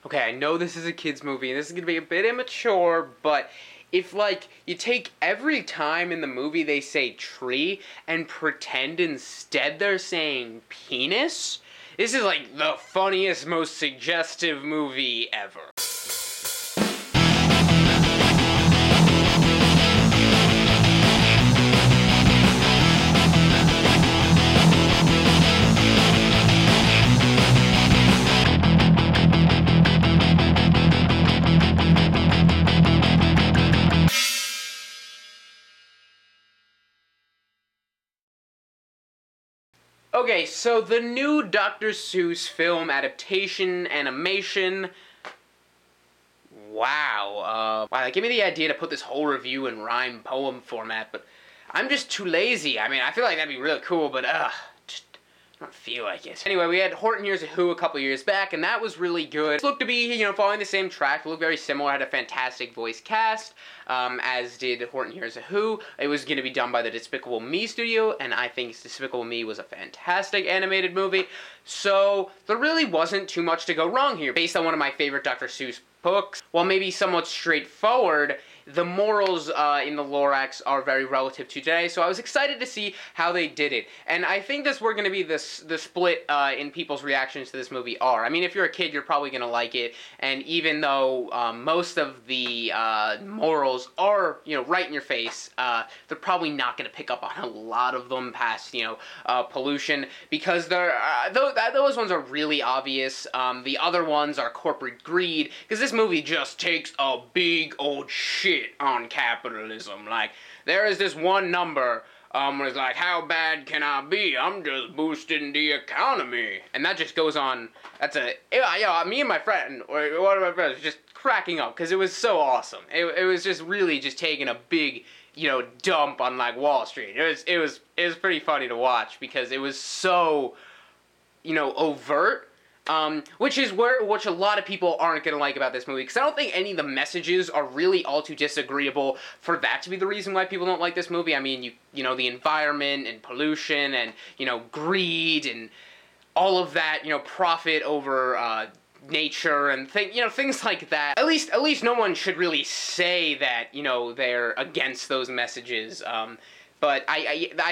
Okay, I know this is a kid's movie, and this is gonna be a bit immature, but if, like, you take every time in the movie they say tree and pretend instead they're saying penis, this is, like, the funniest, most suggestive movie ever. Okay, so the new Dr. Seuss film adaptation animation. Wow, that gave me the idea to put this whole review in rhyme poem format, but I'm just too lazy. I mean, I feel like that'd be really cool, but just don't feel like it. Anyway, we had Horton Hears a Who a couple years back, and that was really good. It looked to be, following the same track. It looked very similar. Had a fantastic voice cast, as did Horton Hears a Who. It was going to be done by the Despicable Me studio, and I think Despicable Me was a fantastic animated movie. So there really wasn't too much to go wrong here. Based on one of my favorite Dr. Seuss books, while maybe somewhat straightforward, the morals in the Lorax are very relative to today, so I was excited to see how they did it. And I think this we're going to be the split in people's reactions to this movie are. I mean, if you're a kid, you're probably going to like it, and even though most of the morals are, right in your face, they're probably not going to pick up on a lot of them past, pollution, because those ones are really obvious. The other ones are corporate greed, because this movie just takes a big old shit on capitalism. Like, there is this one number where it's like, how bad can I be? I'm just boosting the economy. And that just goes on. Me and my friend, or one of my friends, was just cracking up, because it was so awesome. It was just really just taking a big, dump on, like, Wall Street. It was pretty funny to watch, because it was so, overt. Which a lot of people aren't going to like about this movie, because I don't think any of the messages are really all too disagreeable for that to be the reason why people don't like this movie. I mean, the environment and pollution and, greed and all of that, profit over, nature and things like that. At least no one should really say that, they're against those messages, But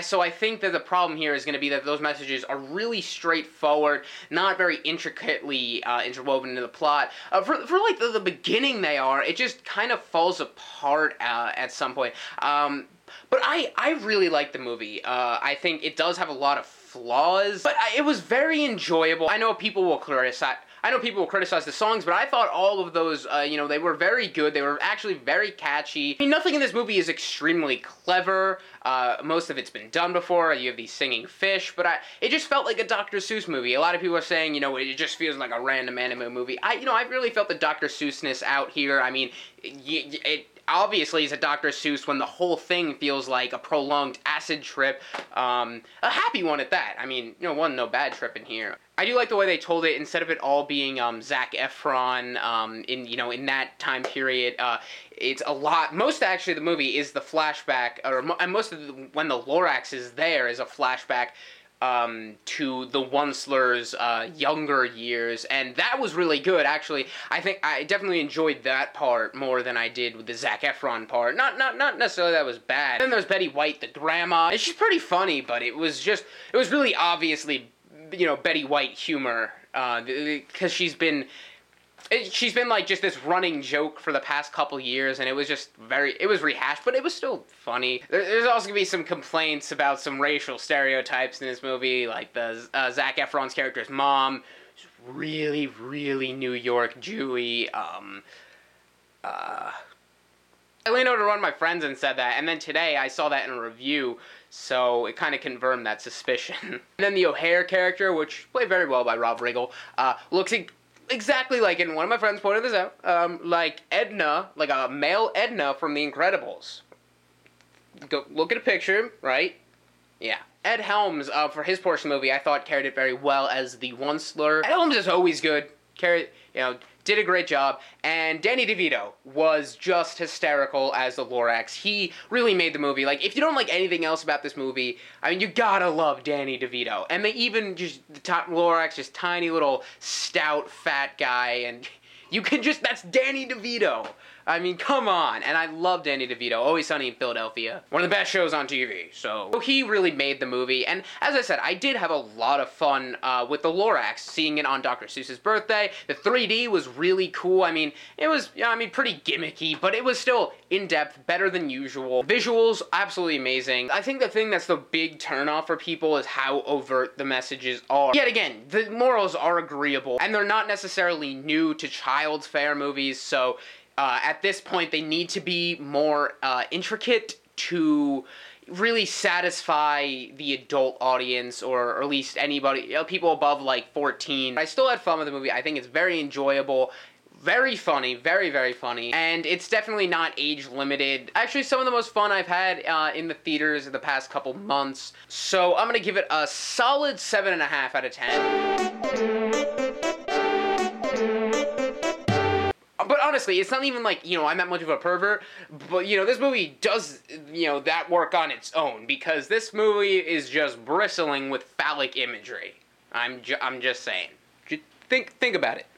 so I think that the problem here is going to be that those messages are really straightforward, not very intricately interwoven into the plot. For like the beginning they are, it just kind of falls apart at some point. But I really like the movie. I think it does have a lot of flaws, but it was very enjoyable. I know people will criticize the songs, but I thought all of those, they were very good. They were actually very catchy. I mean, nothing in this movie is extremely clever. Most of it's been done before. You have these singing fish, but it just felt like a Dr. Seuss movie. A lot of people are saying, it just feels like a random anime movie. I really felt the Dr. Seussness out here. I mean, it obviously is a Dr. Seuss when the whole thing feels like a prolonged acid trip. A happy one at that. I mean, wasn't no bad trip in here. I do like the way they told it. Instead of it all being Zac Efron in that time period, it's a lot. Most actually the movie is the flashback, and most of when the Lorax is there is a flashback to the Onceler's younger years, and that was really good, actually. I think I definitely enjoyed that part more than I did with the Zac Efron part. Not necessarily that was bad. Then there's Betty White, the grandma, and she's pretty funny, but it was really obviously, Betty White humor, because she's been like just this running joke for the past couple years, and it was just it was rehashed, but it was still funny. There's also gonna be some complaints about some racial stereotypes in this movie, like the Zac Efron's character's mom, really, really New York Jewy. I leaned over to one of my friends and said that, and then today I saw that in a review, so it kind of confirmed that suspicion. And then the O'Hare character, which played very well by Rob Riggle, looks exactly like, and one of my friends pointed this out, like Edna, like a male Edna from The Incredibles. Go look at a picture, right? Yeah. Ed Helms, for his portion of the movie, I thought carried it very well as the Onceler. Ed Helms is always good. Did a great job, and Danny DeVito was just hysterical as the Lorax. He really made the movie. Like, if you don't like anything else about this movie, I mean, you gotta love Danny DeVito. And they even the top Lorax, just tiny little stout fat guy, and You can just, that's Danny DeVito. I mean, come on. And I love Danny DeVito. Always Sunny in Philadelphia. One of the best shows on TV. So he really made the movie. And as I said, I did have a lot of fun with the Lorax, seeing it on Dr. Seuss's birthday. The 3D was really cool. I mean, it was, pretty gimmicky, but it was still in-depth, better than usual. Visuals, absolutely amazing. I think the thing that's the big turnoff for people is how overt the messages are. Yet again, the morals are agreeable, and they're not necessarily new to child's fair movies, so at this point, they need to be more intricate to really satisfy the adult audience, or at least anybody, people above like 14. I still had fun with the movie. I think it's very enjoyable, very funny, very, very funny, and it's definitely not age limited. Actually, some of the most fun I've had in the theaters in the past couple months. So I'm gonna give it a solid 7.5 out of 10. But honestly, it's not even like, I'm that much of a pervert, but, this movie does, that work on its own, because this movie is just bristling with phallic imagery. I'm just saying. Think about it.